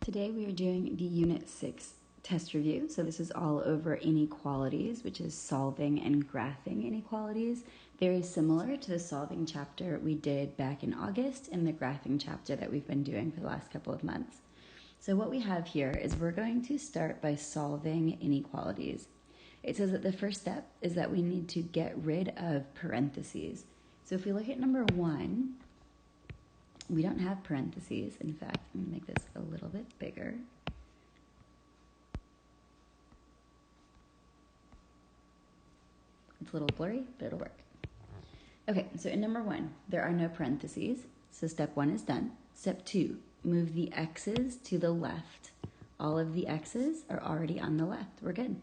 Today we are doing the Unit 6 test review. So this is all over inequalities, which is solving and graphing inequalities. Very similar to the solving chapter we did back in August and the graphing chapter that we've been doing for the last couple of months. So what we have here is we're going to start by solving inequalities. It says that the first step is that we need to get rid of parentheses. So if we look at number 1, we don't have parentheses. In fact, I'm going to make this a little bit bigger. It's a little blurry, but it'll work. Okay, so in number 1, there are no parentheses. So step 1 is done. Step 2, move the x's to the left. All of the x's are already on the left. We're good.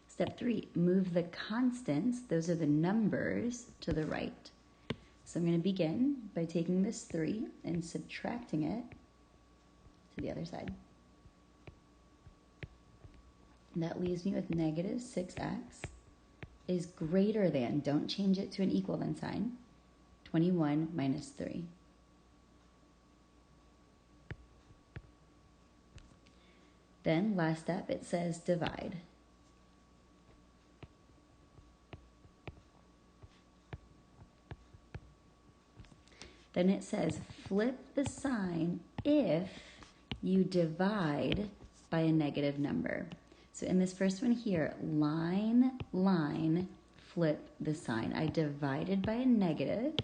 Step 3, move the constants, those are the numbers, to the right. So I'm going to begin by taking this 3 and subtracting it to the other side. That leaves me with negative 6x is greater than, don't change it to an equal than sign, 21 minus 3. Then last step, it says divide. Then it says flip the sign if you divide by a negative number. So in this first one here, line, flip the sign. I divided by a negative.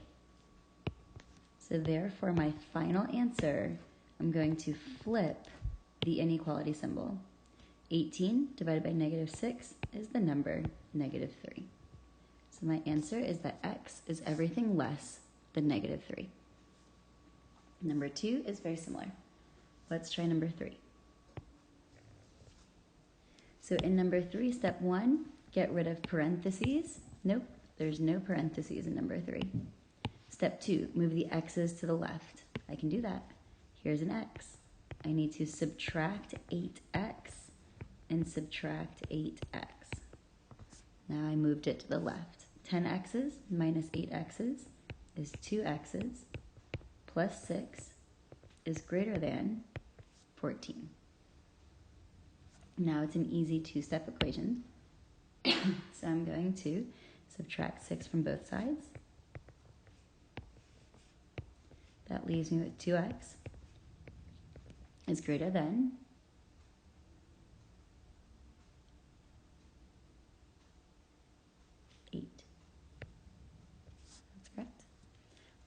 So therefore my final answer, I'm going to flip the inequality symbol. 18 divided by negative 6 is the number negative 3. So my answer is that x is everything less than negative 3. Number 2 is very similar. Let's try number 3. So in number 3, step 1, get rid of parentheses. Nope, there's no parentheses in number 3. Step 2, move the x's to the left. I can do that. Here's an x. I need to subtract 8x and subtract 8x. Now I moved it to the left. 10x's minus 8x's is 2x's. Plus 6 is greater than 14. Now it's an easy two-step equation. So I'm going to subtract 6 from both sides. That leaves me with 2x is greater than 8. That's correct.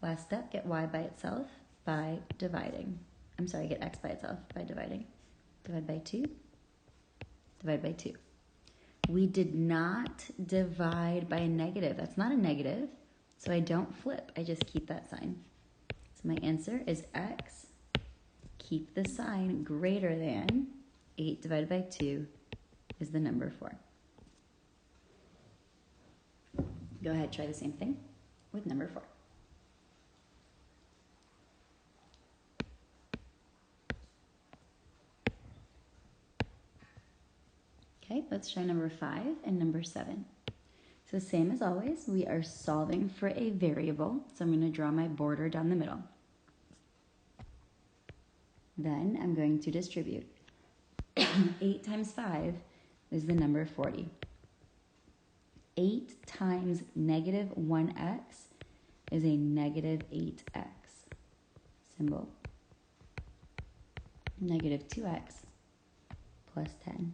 Last step, get y by itself by dividing. I'm sorry, get x by itself by dividing. Divide by 2. Divide by 2. We did not divide by a negative. That's not a negative, so I don't flip. I just keep that sign. So my answer is x, keep the sign, greater than 8 divided by 2 is the number 4. Go ahead, try the same thing with number 4. Okay, let's try number 5 and number 7. So same as always, we are solving for a variable. So I'm going to draw my border down the middle. Then I'm going to distribute. 8 times 5 is the number 40. 8 times negative 1x is a negative 8x symbol. Negative 2x plus 10.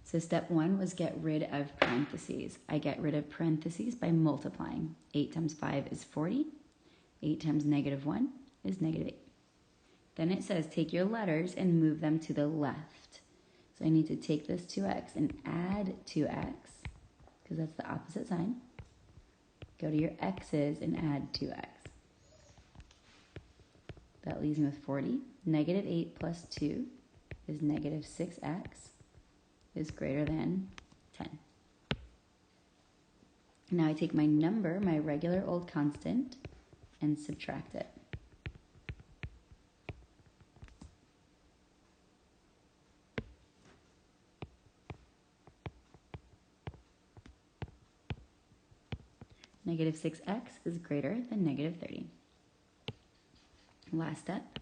So step 1 was get rid of parentheses. I get rid of parentheses by multiplying. 8 times 5 is 40. 8 times negative 1 is negative 8. Then it says take your letters and move them to the left. So I need to take this 2x and add 2x, because that's the opposite sign. Go to your x's and add 2x. That leaves me with 40. Negative 8 plus 2 is negative 6x. Is greater than 10. Now I take my number, my regular old constant, and subtract it. Negative 6x is greater than negative 30. Last step,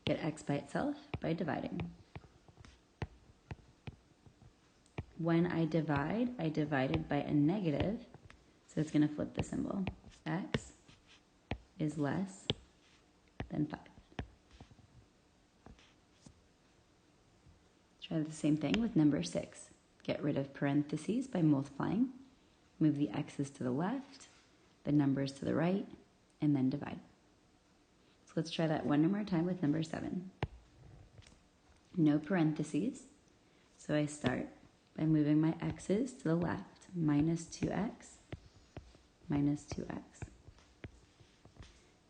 Get x by itself by dividing. When I divided by a negative, so it's going to flip the symbol. X is less than 5. Try the same thing with number 6. Get rid of parentheses by multiplying. Move the x's to the left, the numbers to the right, and then divide. So let's try that one more time with number 7. No parentheses. So I start by moving my x's to the left. Minus 2x, minus 2x.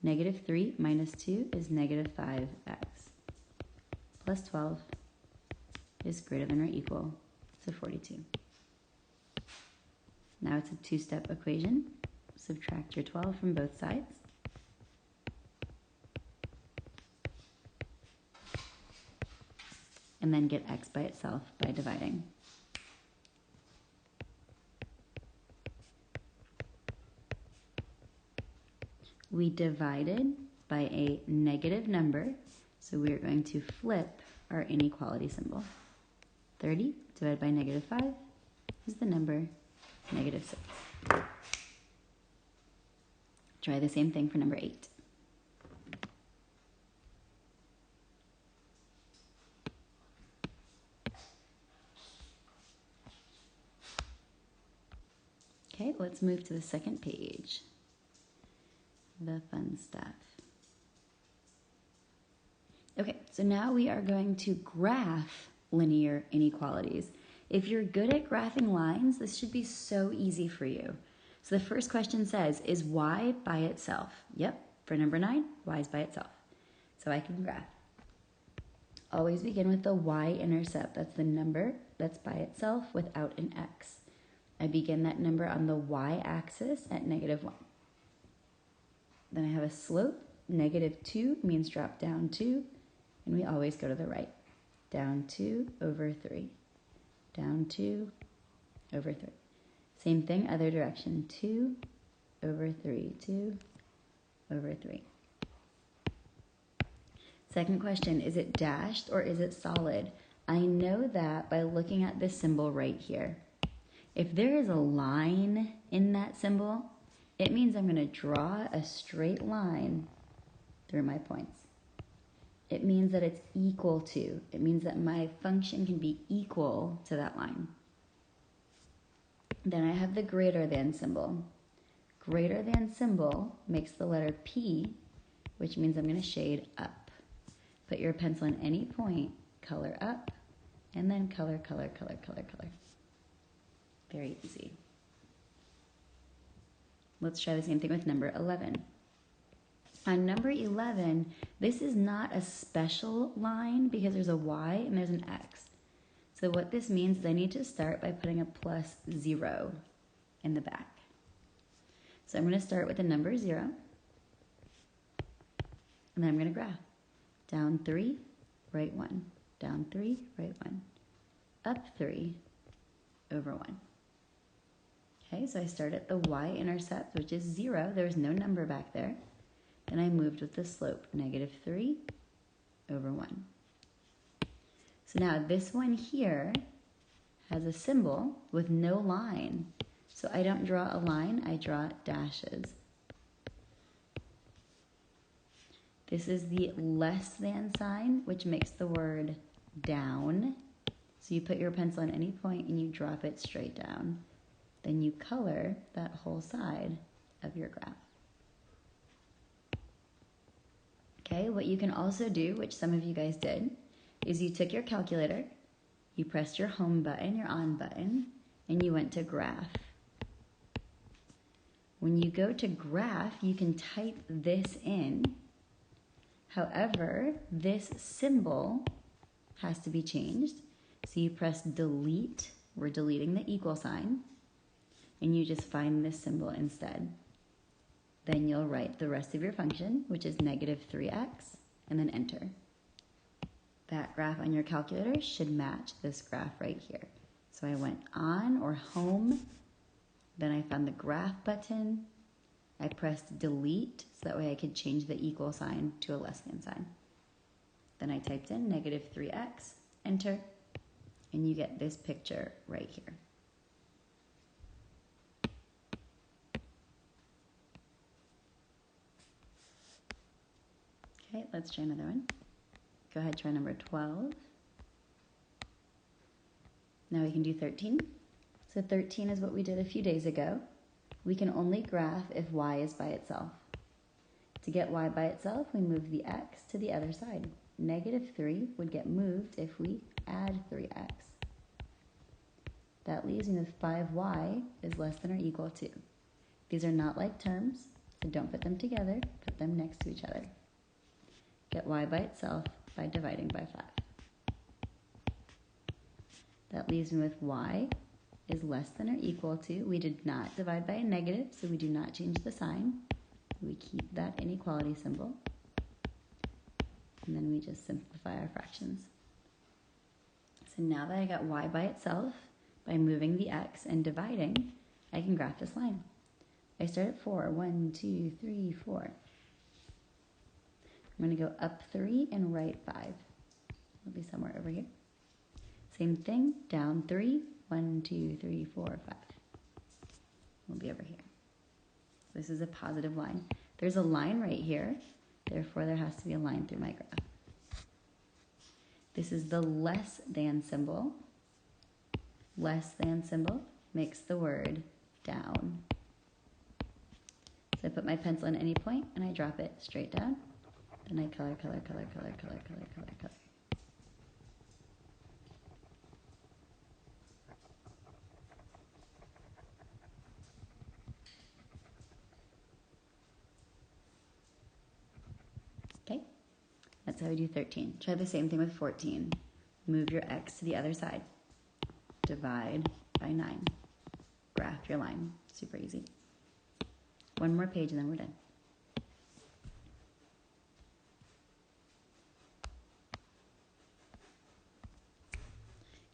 Negative 3 minus 2 is negative 5x. Plus 12 is greater than or equal to 42. Now it's a two-step equation. Subtract your 12 from both sides. And then get x by itself by dividing. We divided by a negative number, so we are going to flip our inequality symbol. 30 divided by negative 5 is the number negative 6. Try the same thing for number 8. Okay, let's move to the second page. The fun stuff. Okay, so now we are going to graph linear inequalities. If you're good at graphing lines, this should be so easy for you. So the first question says, is y by itself? Yep, for number 9, y is by itself. So I can graph. Always begin with the y-intercept. That's the number that's by itself without an x. I begin that number on the y-axis at negative 1. Then I have a slope. Negative 2 means drop down 2, and we always go to the right. Down 2 over 3. Down 2 over 3. Same thing, other direction. 2 over 3. 2 over 3. Second question, is it dashed or is it solid? I know that by looking at this symbol right here. If there is a line in that symbol, it means I'm going to draw a straight line through my points. It means that it's equal to. It means that my function can be equal to that line. Then I have the greater than symbol. Greater than symbol makes the letter P, which means I'm going to shade up. Put your pencil on any point, color up, and then color, color, color, color, color. Very easy. Let's try the same thing with number 11. On number 11, this is not a special line because there's a y and there's an x. So what this means is I need to start by putting a plus 0 in the back. So I'm going to start with the number 0, and then I'm going to graph. Down 3, right 1. Down 3, right 1. Up 3, over 1. Okay, so I start at the y-intercept, which is 0. There's no number back there. Then I moved with the slope, negative 3 over 1. So now this one here has a symbol with no line. So I don't draw a line, I draw dashes. This is the less than sign, which makes the word down. So you put your pencil on any point and you drop it straight down. Then you color that whole side of your graph. Okay, what you can also do, which some of you guys did, is you took your calculator, you pressed your home button, your on button, and you went to graph. When you go to graph, you can type this in. However, this symbol has to be changed. So you press delete, we're deleting the equal sign, and you just find this symbol instead. Then you'll write the rest of your function, which is negative 3x, and then enter. That graph on your calculator should match this graph right here. So I went on or home, then I found the graph button, I pressed delete, so that way I could change the equal sign to a less than sign. Then I typed in negative 3x, enter, and you get this picture right here. Okay, let's try another one. Go ahead, try number 12. Now we can do 13. So 13 is what we did a few days ago. We can only graph if y is by itself. To get y by itself, we move the x to the other side. Negative 3 would get moved if we add 3x. That leaves me with 5y is less than or equal to. These are not like terms, so don't put them together, put them next to each other. Get y by itself by dividing by 5. That leaves me with y is less than or equal to, we did not divide by a negative, so we do not change the sign. We keep that inequality symbol. And then we just simplify our fractions. So now that I got y by itself, by moving the x and dividing, I can graph this line. I start at 4. 1, 2, 3, 4. I'm going to go up 3 and right 5. It'll be somewhere over here. Same thing, down 3. 1, 2, 3, 4, 5. We'll be over here. This is a positive line. There's a line right here, therefore there has to be a line through my graph. This is the less than symbol. Less than symbol makes the word down. So I put my pencil in any point and I drop it straight down. Then I color, color, color, color, color, color, color, color. Okay, that's how we do 13. Try the same thing with 14. Move your x to the other side. Divide by 9. Graph your line. Super easy. One more page and then we're done.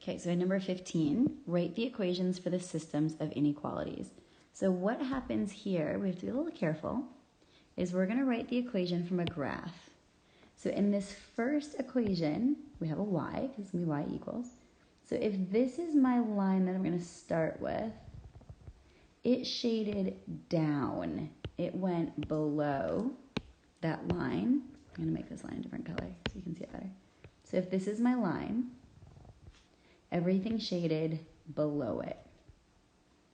Okay, so in number 15, write the equations for the systems of inequalities. So what happens here, we have to be a little careful, is we're going to write the equation from a graph. So in this first equation, we have a y, because it's going to be y equals. So if this is my line that I'm going to start with, it shaded down. It went below that line. I'm going to make this line a different color so you can see it better. So if this is my line, everything shaded below it.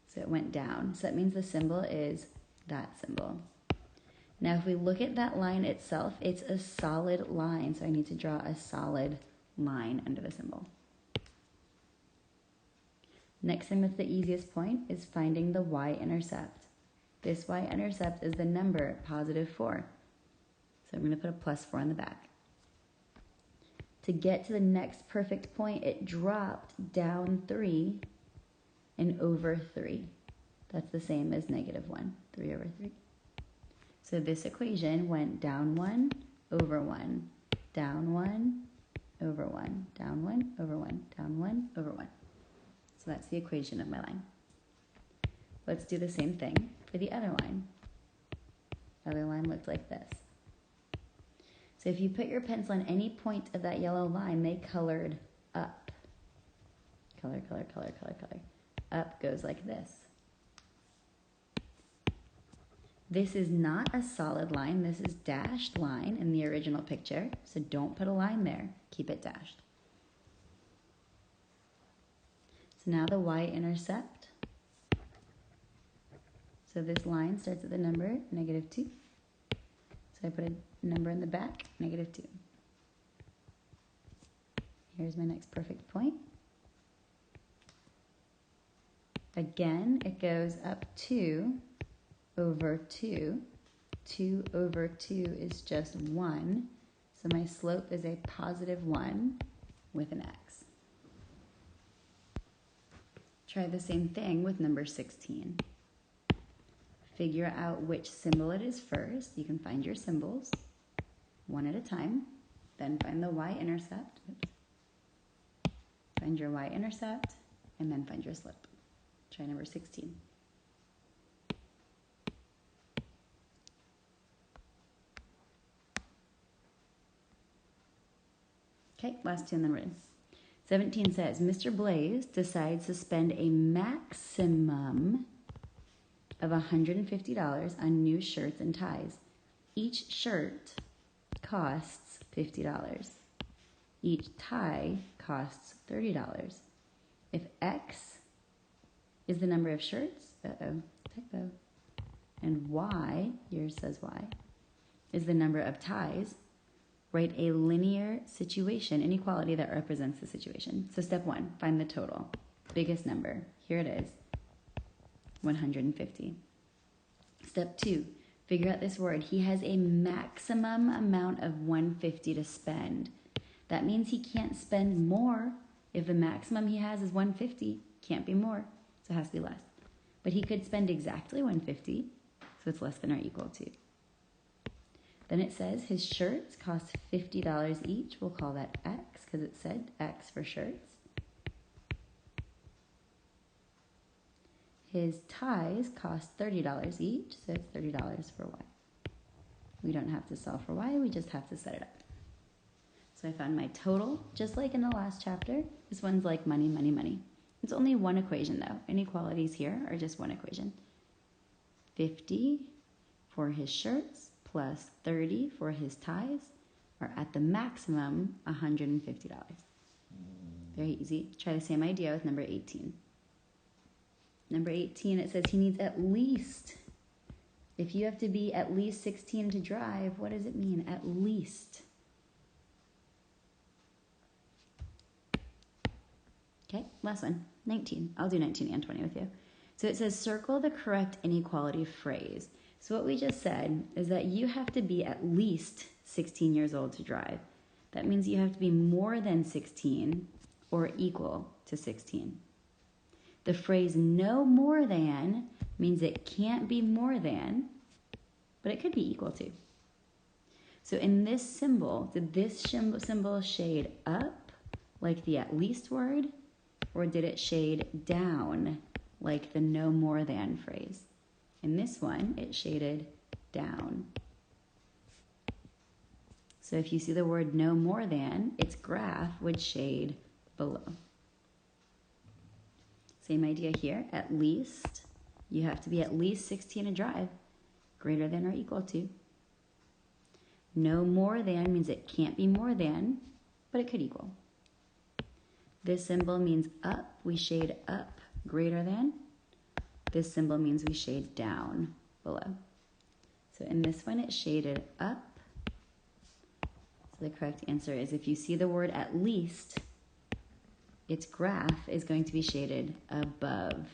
So it went down. So that means the symbol is that symbol. Now if we look at that line itself, it's a solid line. So I need to draw a solid line under the symbol. Next thing that's the easiest point is finding the y-intercept. This y-intercept is the number positive 4. So I'm going to put a plus 4 on the back. To get to the next perfect point, it dropped down 3 and over 3. That's the same as negative 1, 3 over 3. So this equation went down 1, over 1, down 1, over 1, down 1, over 1, down 1, over 1. So that's the equation of my line. Let's do the same thing for the other line. The other line looked like this. So if you put your pencil on any point of that yellow line, they colored up. Color, color, color, color, color. Up goes like this. This is not a solid line. This is dashed line in the original picture. So don't put a line there. Keep it dashed. So now the y-intercept. So this line starts at the number negative 2. So I put a number in the back, negative 2. Here's my next perfect point. Again, it goes up 2 over 2. 2 over 2 is just 1. So my slope is a positive 1 with an x. Try the same thing with number 16. Figure out which symbol it is first. You can find your symbols one at a time. Then find the y-intercept. Find your y-intercept, and then find your slope. Try number 16. Okay, last two and then we're in. 17 says, Mr. Blaze decides to spend a maximum of $150 on new shirts and ties. Each shirt costs $50. Each tie costs $30. If X is the number of shirts, typo, and Y, yours says Y, is the number of ties, write a linear situation, inequality that represents the situation. So step 1, find the total. Biggest number. Here it is, 150. Step 2, figure out this word. He has a maximum amount of 150 to spend. That means he can't spend more. If the maximum he has is 150, can't be more, so it has to be less. But he could spend exactly 150, so it's less than or equal to. Then it says his shirts cost $50 each. We'll call that X because it said X for shirts. His ties cost $30 each, so it's $30 for Y. We don't have to solve for Y, we just have to set it up. So I found my total, just like in the last chapter. This one's like money, money, money. It's only one equation though. Inequalities here are just one equation. 50 for his shirts plus 30 for his ties are at the maximum $150. Very easy. Try the same idea with number 18. Number 18, it says he needs at least. If you have to be at least 16 to drive, what does it mean? At least. Okay, last one, 19. I'll do 19 and 20 with you. So it says circle the correct inequality phrase. So what we just said is that you have to be at least 16 years old to drive. That means you have to be more than 16 or equal to 16. The phrase no more than means it can't be more than, but it could be equal to. So in this symbol, did this symbol shade up like the at least word, or did it shade down like the no more than phrase? In this one, it shaded down. So if you see the word no more than, its graph would shade below. Same idea here, at least. You have to be at least 16 to drive, greater than or equal to. No more than means it can't be more than, but it could equal. This symbol means up, we shade up, greater than. This symbol means we shade down, below. So in this one, it shaded up. So the correct answer is if you see the word at least, its graph is going to be shaded above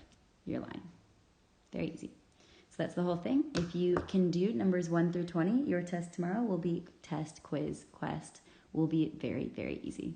your line. Very easy. So that's the whole thing. If you can do numbers 1 through 20, your test tomorrow will be quest will be very, very easy.